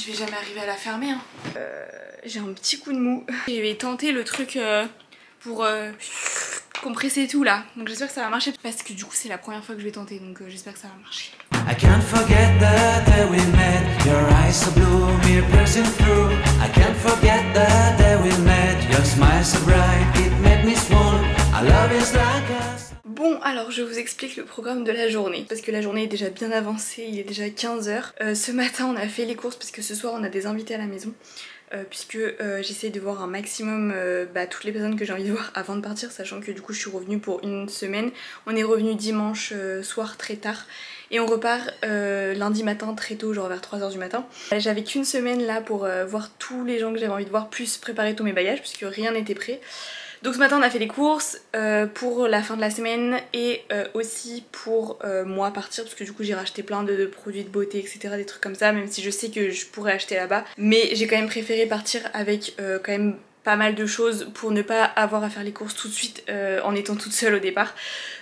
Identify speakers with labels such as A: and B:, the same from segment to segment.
A: je vais jamais arriver à la fermer hein. J'ai un petit coup de mou. Je vais tenter le truc pour compresser tout là. Donc j'espère que ça va marcher parce que du coup c'est la première fois que je vais tenter, donc j'espère que ça va marcher.
B: I can't forget the day we met. Your eyes so blue, me piercing through. I can't forget the day we met. Your smile so bright, it made me swoon. Our love is like us.
A: Bon alors je vous explique le programme de la journée parce que la journée est déjà bien avancée, il est déjà 15 h. Ce matin on a fait les courses parce que ce soir on a des invités à la maison. Puisque j'essaie de voir un maximum toutes les personnes que j'ai envie de voir avant de partir, sachant que du coup je suis revenue pour une semaine. On est revenu dimanche soir très tard et on repart lundi matin très tôt, genre vers 3 h du matin. J'avais qu'une semaine là pour voir tous les gens que j'avais envie de voir, plus préparer tous mes bagages puisque rien n'était prêt. Donc ce matin on a fait les courses pour la fin de la semaine et aussi pour moi partir parce que du coup j'ai racheté plein de produits de beauté etc, des trucs comme ça, même si je sais que je pourrais acheter là-bas, mais j'ai quand même préféré partir avec quand même pas mal de choses pour ne pas avoir à faire les courses tout de suite en étant toute seule au départ.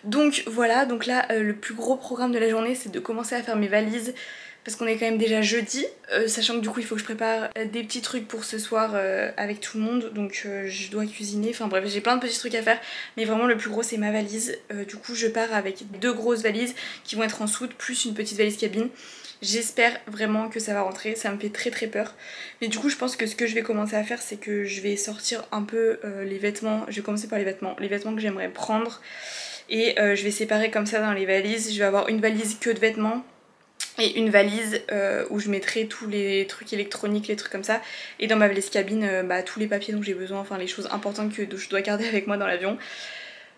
A: Donc voilà, donc là le plus gros programme de la journée c'est de commencer à faire mes valises parce qu'on est quand même déjà jeudi, sachant que du coup il faut que je prépare des petits trucs pour ce soir avec tout le monde, donc je dois cuisiner, enfin bref j'ai plein de petits trucs à faire, mais vraiment le plus gros c'est ma valise. Du coup je pars avec 2 grosses valises qui vont être en soute plus une petite valise cabine. J'espère vraiment que ça va rentrer, ça me fait très peur, mais du coup je pense que ce que je vais commencer à faire c'est que je vais sortir un peu les vêtements. Je vais commencer par les vêtements que j'aimerais prendre et je vais séparer comme ça dans les valises. Je vais avoir une valise que de vêtements et une valise où je mettrai tous les trucs électroniques, les trucs comme ça, et dans ma valise cabine tous les papiers dont j'ai besoin, enfin les choses importantes que je dois garder avec moi dans l'avion.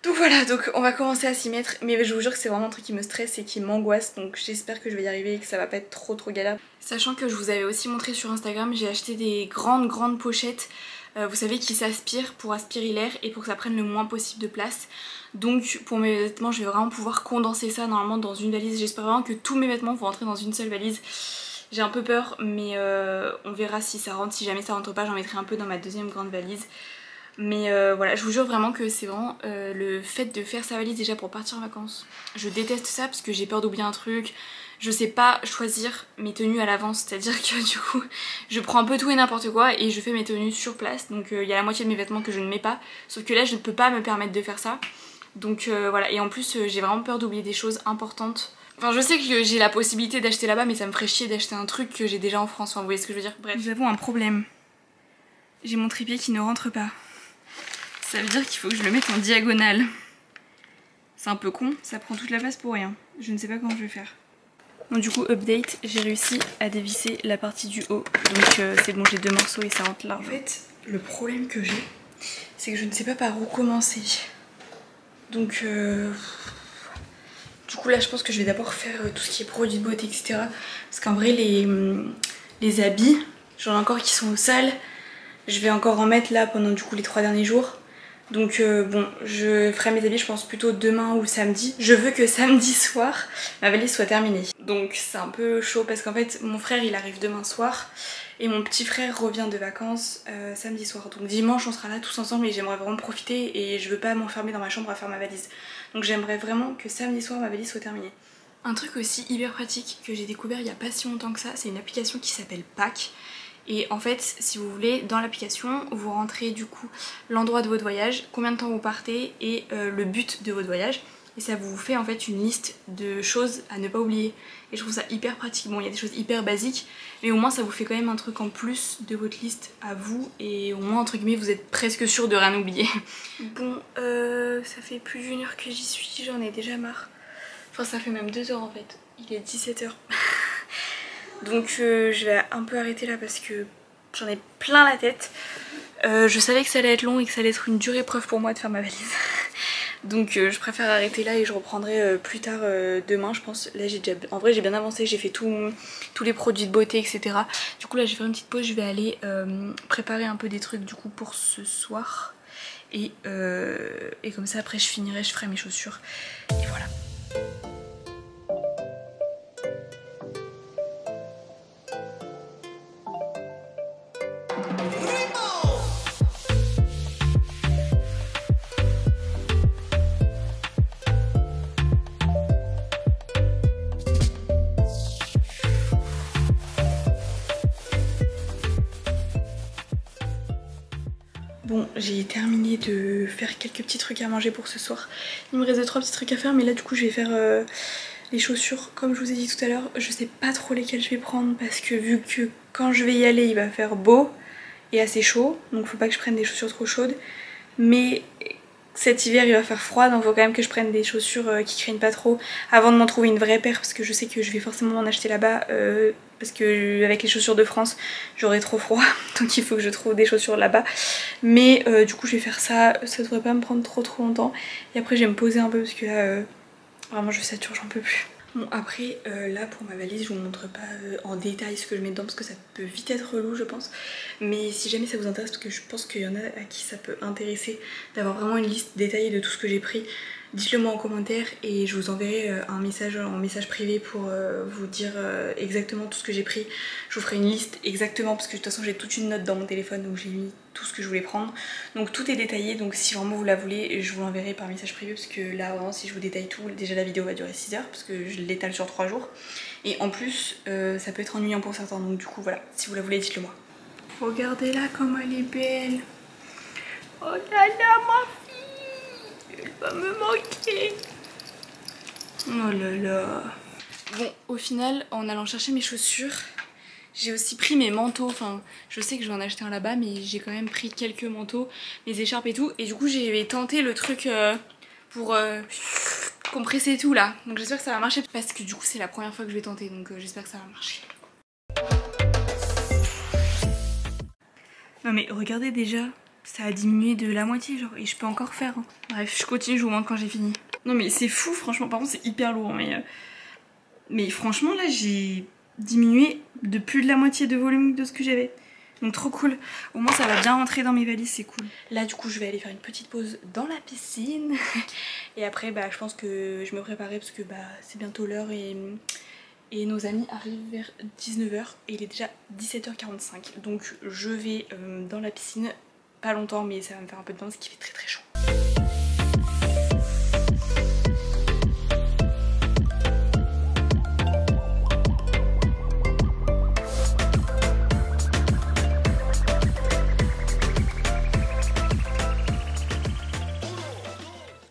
A: Donc voilà, donc on va commencer à s'y mettre, mais je vous jure que c'est vraiment un truc qui me stresse et qui m'angoisse, donc j'espère que je vais y arriver et que ça va pas être trop galère. Sachant que je vous avais aussi montré sur Instagram, j'ai acheté des grandes pochettes, vous savez, qui s'aspirent pour aspirer l'air et pour que ça prenne le moins possible de place. Donc pour mes vêtements je vais vraiment pouvoir condenser ça normalement dans une valise. J'espère vraiment que tous mes vêtements vont rentrer dans une seule valise. J'ai un peu peur mais on verra si ça rentre. Si jamais ça rentre pas, j'en mettrai un peu dans ma deuxième grande valise. Mais voilà, je vous jure vraiment que c'est vraiment le fait de faire sa valise déjà pour partir en vacances. Je déteste ça parce que j'ai peur d'oublier un truc. Je sais pas choisir mes tenues à l'avance, c'est à dire que du coup je prends un peu tout et n'importe quoi et je fais mes tenues sur place. Donc il y a la moitié de mes vêtements que je ne mets pas, sauf que là je ne peux pas me permettre de faire ça. Donc voilà, et en plus j'ai vraiment peur d'oublier des choses importantes. Enfin je sais que j'ai la possibilité d'acheter là-bas, mais ça me ferait chier d'acheter un truc que j'ai déjà en France, enfin vous voyez ce que je veux dire. Bref, nous avons un problème. J'ai mon trépied qui ne rentre pas. Ça veut dire qu'il faut que je le mette en diagonale. C'est un peu con, ça prend toute la place pour rien. Je ne sais pas comment je vais faire. Bon du coup update, j'ai réussi à dévisser la partie du haut. Donc c'est bon, j'ai 2 morceaux et ça rentre là. En fait le problème que j'ai c'est que je ne sais pas par où commencer. Donc du coup là je pense que je vais d'abord faire tout ce qui est produits de beauté etc. Parce qu'en vrai les habits, j'en ai encore qui sont au sale. Je vais encore en mettre là pendant du coup les 3 derniers jours. Donc bon, je ferai mes habits je pense plutôt demain ou samedi. Je veux que samedi soir ma valise soit terminée. Donc c'est un peu chaud parce qu'en fait mon frère il arrive demain soir et mon petit frère revient de vacances samedi soir. Donc dimanche on sera là tous ensemble et j'aimerais vraiment profiter et je veux pas m'enfermer dans ma chambre à faire ma valise. Donc j'aimerais vraiment que samedi soir ma valise soit terminée. Un truc aussi hyper pratique que j'ai découvert il y a pas si longtemps que ça, c'est une application qui s'appelle Pack. Et en fait si vous voulez dans l'application vous rentrez du coup l'endroit de votre voyage, combien de temps vous partez et le but de votre voyage. Et ça vous fait en fait une liste de choses à ne pas oublier. Et je trouve ça hyper pratique. Bon il y a des choses hyper basiques mais au moins ça vous fait quand même un truc en plus de votre liste à vous. Et au moins entre guillemets vous êtes presque sûr de rien oublier. Bon ça fait plus d'1 heure que j'y suis, j'en ai déjà marre. Enfin ça fait même 2 heures en fait, il est 17 h. Donc je vais un peu arrêter là parce que j'en ai plein la tête. Je savais que ça allait être long et que ça allait être une dure épreuve pour moi de faire ma valise. Donc je préfère arrêter là et je reprendrai plus tard demain je pense. Là j'ai déjà, en vrai j'ai bien avancé, j'ai fait tous les produits de beauté etc. Du coup là je vais faire une petite pause, je vais aller préparer un peu des trucs du coup pour ce soir. Et comme ça après je finirai, je ferai mes chaussures. Et voilà. j'ai terminé de faire quelques petits trucs à manger pour ce soir. Il me reste 2-3 petits trucs à faire, mais là du coup je vais faire les chaussures comme je vous ai dit tout à l'heure. Je sais pas trop lesquelles je vais prendre parce que vu que quand je vais y aller il va faire beau et assez chaud, donc faut pas que je prenne des chaussures trop chaudes. Mais cet hiver il va faire froid, donc faut quand même que je prenne des chaussures qui craignent pas trop avant de m'en trouver une vraie paire, parce que je sais que je vais forcément en acheter là-bas, parce que avec les chaussures de France j'aurai trop froid, donc il faut que je trouve des chaussures là-bas. Mais du coup je vais faire ça, ça devrait pas me prendre trop longtemps, et après je vais me poser un peu parce que là vraiment je sature, j'en peux plus. Bon après là pour ma valise je vous montre pas en détail ce que je mets dedans parce que ça peut vite être relou je pense, mais si jamais ça vous intéresse, parce que je pense qu'il y en a à qui ça peut intéresser d'avoir vraiment une liste détaillée de tout ce que j'ai pris, dites-le moi en commentaire et je vous enverrai un message en message privé pour vous dire exactement tout ce que j'ai pris. Je vous ferai une liste exactement parce que de toute façon j'ai toute une note dans mon téléphone où j'ai mis tout ce que je voulais prendre, donc tout est détaillé, donc si vraiment vous la voulez je vous l'enverrai par message privé, parce que là vraiment si je vous détaille tout, déjà la vidéo va durer 6 heures parce que je l'étale sur 3 jours et en plus ça peut être ennuyant pour certains, donc du coup voilà, si vous la voulez dites-le moi. Regardez là comme elle est belle, oh là là ma fille, elle va me manquer, oh là là. Bon au final en allant chercher mes chaussures j'ai aussi pris mes manteaux, enfin je sais que je vais en acheter un là-bas mais j'ai quand même pris quelques manteaux, mes écharpes et tout, et du coup j'ai tenté le truc pour compresser tout là, donc j'espère que ça va marcher parce que du coup c'est la première fois que je vais tenter, donc j'espère que ça va marcher. Non mais regardez déjà, ça a diminué de la moitié genre, et je peux encore faire hein. Bref je continue, je vous montre quand j'ai fini. Non mais c'est fou franchement, par contre c'est hyper lourd mais franchement là j'ai diminué de plus de la moitié de volume de ce que j'avais, donc trop cool, au moins ça va bien rentrer dans mes valises, c'est cool. Là du coup je vais aller faire une petite pause dans la piscine et après bah je pense que je me préparais parce que bah c'est bientôt l'heure et nos amis arrivent vers 19 h et il est déjà 17 h 45, donc je vais dans la piscine pas longtemps mais ça va me faire un peu de bain parce qu'il fait très chaud.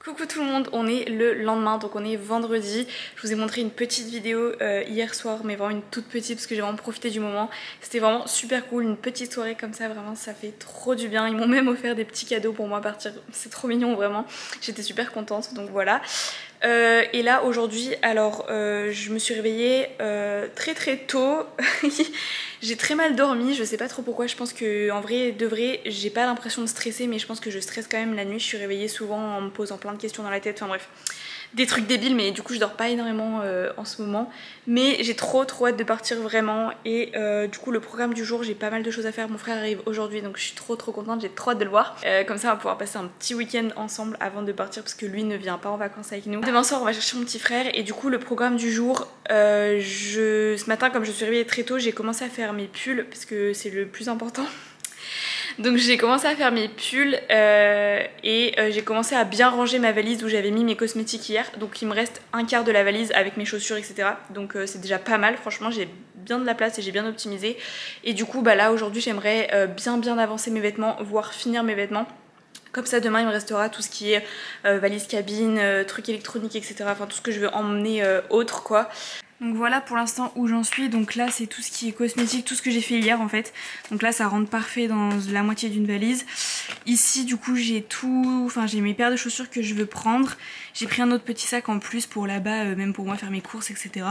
A: Coucou tout le monde, on est le lendemain, donc on est vendredi. Je vous ai montré une petite vidéo hier soir, mais vraiment une toute petite parce que j'ai vraiment profité du moment. C'était vraiment super cool, une petite soirée comme ça, vraiment ça fait trop du bien. Ils m'ont même offert des petits cadeaux pour moi partir, c'est trop mignon vraiment. J'étais super contente, donc voilà. Et là aujourd'hui, alors je me suis réveillée très tôt. J'ai très mal dormi, je sais pas trop pourquoi, je pense que en vrai de vrai j'ai pas l'impression de stresser, mais je pense que je stresse quand même la nuit. Je suis réveillée souvent en me posant plein de questions dans la tête, enfin bref, des trucs débiles, mais du coup je dors pas énormément en ce moment, mais j'ai trop hâte de partir vraiment. Et du coup le programme du jour, j'ai pas mal de choses à faire. Mon frère arrive aujourd'hui donc je suis trop contente, j'ai trop hâte de le voir, comme ça on va pouvoir passer un petit week-end ensemble avant de partir parce que lui ne vient pas en vacances avec nous. Demain soir on va chercher mon petit frère et du coup le programme du jour, ce matin comme je suis réveillée très tôt, j'ai commencé à faire mes pulls parce que c'est le plus important. Donc j'ai commencé à faire mes pulls et j'ai commencé à bien ranger ma valise où j'avais mis mes cosmétiques hier. Donc il me reste un quart de la valise avec mes chaussures etc. Donc c'est déjà pas mal, franchement j'ai bien de la place et j'ai bien optimisé. Et du coup bah là aujourd'hui j'aimerais bien avancer mes vêtements, voire finir mes vêtements. Comme ça demain il me restera tout ce qui est valise cabine, trucs électroniques etc. Enfin tout ce que je veux emmener autre quoi. Donc voilà pour l'instant où j'en suis, donc là c'est tout ce qui est cosmétique, tout ce que j'ai fait hier en fait. Donc là ça rentre parfait dans la moitié d'une valise. Ici du coup j'ai tout, enfin j'ai mes paires de chaussures que je veux prendre. J'ai pris un autre petit sac en plus pour là-bas, même pour moi faire mes courses etc.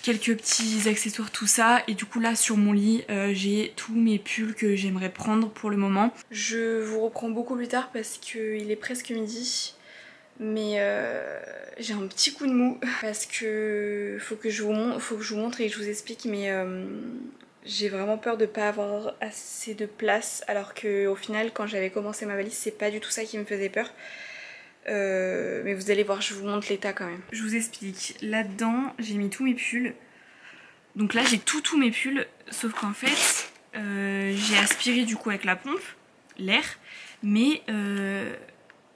A: Quelques petits accessoires tout ça. Et du coup là sur mon lit j'ai tous mes pulls que j'aimerais prendre pour le moment. Je vous reprends beaucoup plus tard parce qu'il est presque midi. Mais j'ai un petit coup de mou parce que faut que je vous montre et que je vous explique, mais j'ai vraiment peur de pas avoir assez de place, alors que au final quand j'avais commencé ma valise c'est pas du tout ça qui me faisait peur. Mais vous allez voir, je vous montre l'état quand même. Je vous explique, là-dedans j'ai mis tous mes pulls, donc là j'ai tous mes pulls, sauf qu'en fait j'ai aspiré du coup avec la pompe l'air, mais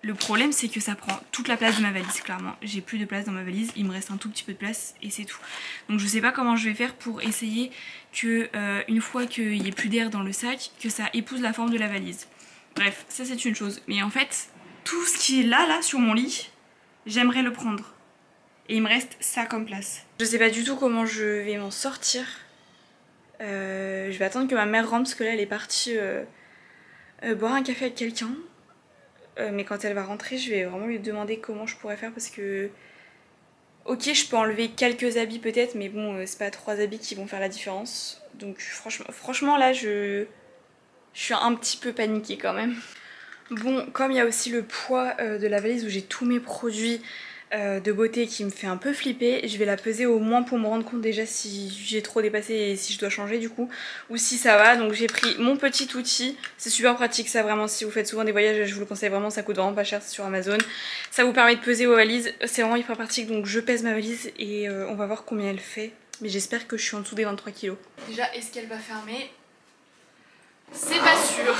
A: le problème c'est que ça prend toute la place de ma valise, clairement. J'ai plus de place dans ma valise, il me reste un tout petit peu de place et c'est tout. Donc je sais pas comment je vais faire pour essayer que une fois qu'il n'y ait plus d'air dans le sac, que ça épouse la forme de la valise. Bref, ça c'est une chose. Mais en fait, tout ce qui est là sur mon lit, j'aimerais le prendre. Et il me reste ça comme place. Je sais pas du tout comment je vais m'en sortir. Je vais attendre que ma mère rentre parce que là elle est partie boire un café avec quelqu'un. Mais quand elle va rentrer, je vais vraiment lui demander comment je pourrais faire parce que... Ok, je peux enlever quelques habits peut-être, mais bon, c'est pas 3 habits qui vont faire la différence. Donc franchement là, je suis un petit peu paniquée quand même. Bon, comme il y a aussi le poids de la valise où j'ai tous mes produits de beauté qui me fait un peu flipper, je vais la peser au moins pour me rendre compte déjà si j'ai trop dépassé et si je dois changer du coup, ou si ça va. Donc j'ai pris mon petit outil, c'est super pratique ça vraiment, si vous faites souvent des voyages, je vous le conseille vraiment, ça coûte vraiment pas cher, c'est sur Amazon. Ça vous permet de peser vos valises, c'est vraiment hyper pratique, donc je pèse ma valise et on va voir combien elle fait. Mais j'espère que je suis en dessous des 23 kilos. Déjà, est-ce qu'elle va fermer? C'est pas sûr.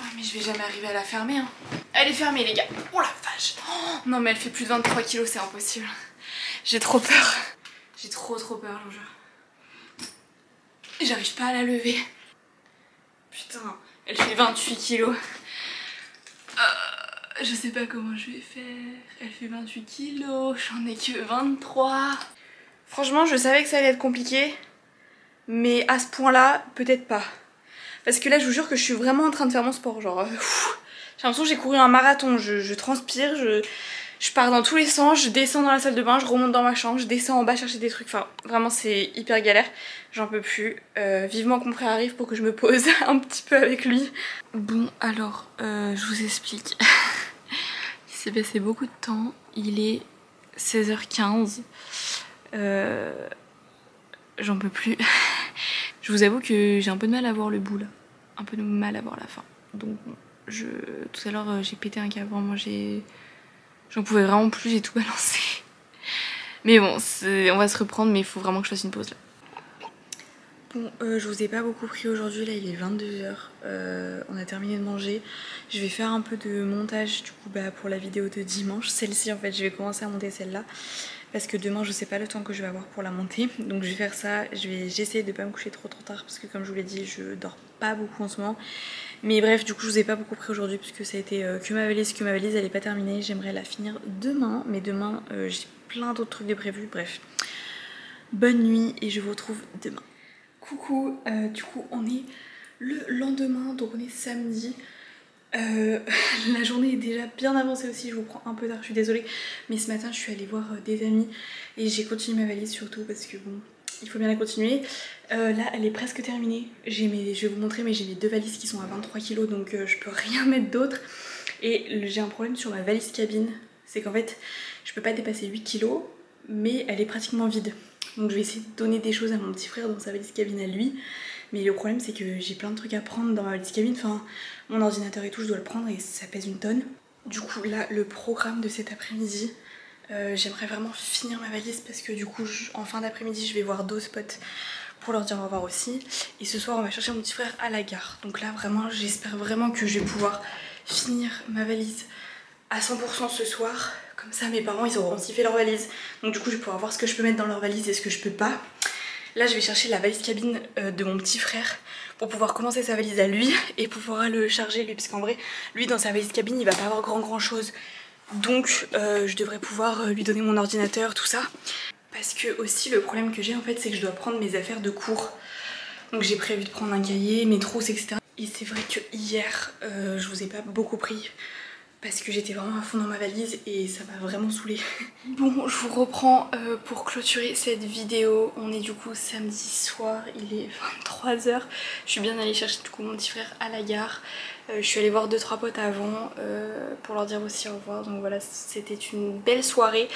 A: Oh, mais je vais jamais arriver à la fermer hein. Elle est fermée les gars. Oh la vache. Oh, non mais elle fait plus de 23 kilos, c'est impossible. J'ai trop peur. J'ai trop peur, je vous jure. J'arrive pas à la lever. Putain, elle fait 28 kilos. Je sais pas comment je vais faire. Elle fait 28 kilos, j'en ai que 23. Franchement, je savais que ça allait être compliqué. Mais à ce point-là, peut-être pas. Parce que là je vous jure que je suis vraiment en train de faire mon sport, genre j'ai l'impression que j'ai couru un marathon, je transpire, je pars dans tous les sens, je descends dans la salle de bain, je remonte dans ma chambre, je descends en bas chercher des trucs, enfin vraiment c'est hyper galère, j'en peux plus, vivement que mon frère arrive pour que je me pose un petit peu avec lui. Bon alors, je vous explique, il s'est passé beaucoup de temps, il est 16h15, j'en peux plus. Je vous avoue que j'ai un peu de mal à voir le bout là, un peu de mal à voir la fin. Donc tout à l'heure j'ai pété un câble, vraiment j'en pouvais vraiment plus, j'ai tout balancé. Mais bon, on va se reprendre, mais il faut vraiment que je fasse une pause là. Bon, je vous ai pas beaucoup pris aujourd'hui, là il est 22h, on a terminé de manger. Je vais faire un peu de montage du coup pour la vidéo de dimanche, celle-ci en fait, je vais commencer à monter celle-là. Parce que demain je sais pas le temps que je vais avoir pour la monter. Donc je vais faire ça, j'essaie de pas me coucher trop tard parce que comme je vous l'ai dit je dors pas beaucoup en ce moment. Mais bref du coup je vous ai pas beaucoup pris aujourd'hui puisque ça a été que ma valise elle est pas terminée. J'aimerais la finir demain, mais demain j'ai plein d'autres trucs de prévus. Bref, bonne nuit et je vous retrouve demain. Coucou, du coup on est le lendemain, donc on est samedi. La journée est déjà bien avancée aussi, je vous prends un peu tard, je suis désolée. Mais ce matin je suis allée voir des amis et j'ai continué ma valise surtout parce que bon, il faut bien la continuer. Là elle est presque terminée, je vais vous montrer, mais j'ai mes 2 valises qui sont à 23 kg donc je peux rien mettre d'autre. Et j'ai un problème sur ma valise cabine, c'est qu'en fait je peux pas dépasser 8 kg mais elle est pratiquement vide. Donc je vais essayer de donner des choses à mon petit frère dans sa valise cabine à lui. Mais le problème c'est que j'ai plein de trucs à prendre dans ma valise cabine, enfin mon ordinateur et tout je dois le prendre et ça pèse une tonne. Du coup là le programme de cet après-midi, j'aimerais vraiment finir ma valise parce que du coup en fin d'après-midi je vais voir d'autres potes pour leur dire au revoir aussi. Et ce soir on va chercher mon petit frère à la gare. Donc là vraiment j'espère vraiment que je vais pouvoir finir ma valise à 100% ce soir. Comme ça mes parents ils auront aussi fait leur valise. Donc du coup je vais pouvoir voir ce que je peux mettre dans leur valise et ce que je peux pas. Là je vais chercher la valise cabine de mon petit frère pour pouvoir commencer sa valise à lui et pouvoir le charger lui, parce qu'en vrai lui dans sa valise cabine il va pas avoir grand chose. Donc je devrais pouvoir lui donner mon ordinateur, tout ça. Parce que aussi le problème que j'ai en fait c'est que je dois prendre mes affaires de cours. Donc j'ai prévu de prendre un cahier, mes trousses etc. Et c'est vrai que hier je vous ai pas beaucoup pris parce que j'étais vraiment à fond dans ma valise et ça m'a vraiment saoulée. Bon, je vous reprends pour clôturer cette vidéo. On est du coup samedi soir, il est 23h. Je suis bien allée chercher du coup mon petit frère à la gare. Je suis allée voir 2-3 potes avant pour leur dire aussi au revoir. Donc voilà, c'était une belle soirée.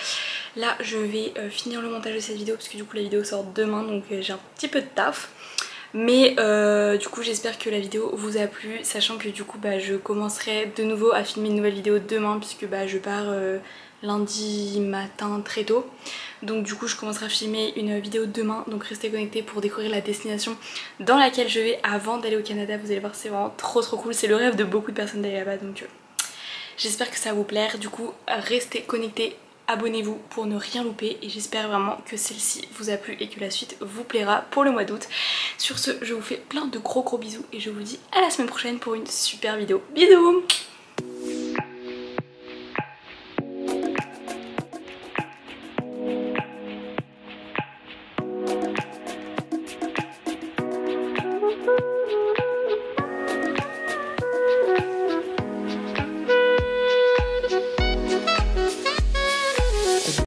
A: Là, je vais finir le montage de cette vidéo parce que du coup la vidéo sort demain, donc j'ai un petit peu de taf. Mais du coup j'espère que la vidéo vous a plu, sachant que du coup je commencerai de nouveau à filmer une nouvelle vidéo demain puisque je pars lundi matin très tôt. Donc du coup je commencerai à filmer une vidéo demain, donc restez connectés pour découvrir la destination dans laquelle je vais avant d'aller au Canada. Vous allez voir, c'est vraiment trop cool, c'est le rêve de beaucoup de personnes d'aller là-bas, donc j'espère que ça va vous plaire. Du coup restez connectés abonnez-vous pour ne rien louper et j'espère vraiment que celle-ci vous a plu et que la suite vous plaira pour le mois d'août. Sur ce, je vous fais plein de gros bisous et je vous dis à la semaine prochaine pour une super vidéo. Bisous!